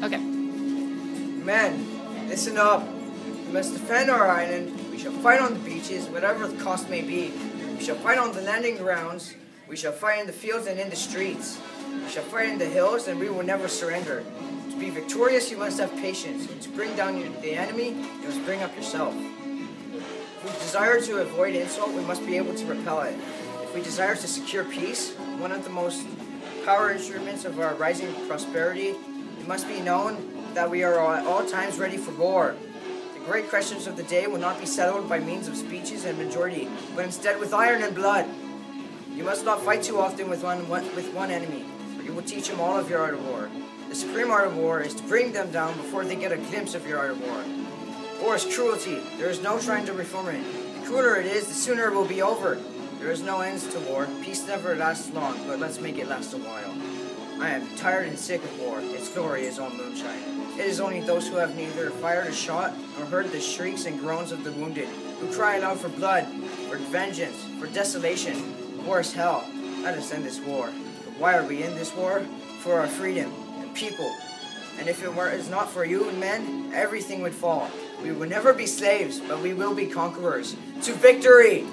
Okay. Men, listen up. We must defend our island. We shall fight on the beaches, whatever the cost may be. We shall fight on the landing grounds. We shall fight in the fields and in the streets. We shall fight in the hills, and we will never surrender. To be victorious, you must have patience. To bring down the enemy, you must bring up yourself. If we desire to avoid insult, we must be able to repel it. If we desire to secure peace, one of the most power instruments of our rising prosperity, it must be known that we are at all times ready for war. The great questions of the day will not be settled by means of speeches and majority, but instead with iron and blood. You must not fight too often with one enemy, for you will teach them all of your art of war. The supreme art of war is to bring them down before they get a glimpse of your art of war. War is cruelty. There is no trying to reform it. The crueler it is, the sooner it will be over. There is no ends to war. Peace never lasts long, but let's make it last a while. I am tired and sick of war. Its glory is all moonshine. It is only those who have neither fired a shot nor heard the shrieks and groans of the wounded, who cry aloud for blood, for vengeance, for desolation. War is hell. Let us end this war. But why are we in this war? For our freedom and people. And if it were not for you and men, everything would fall. We would never be slaves, but we will be conquerors. To victory!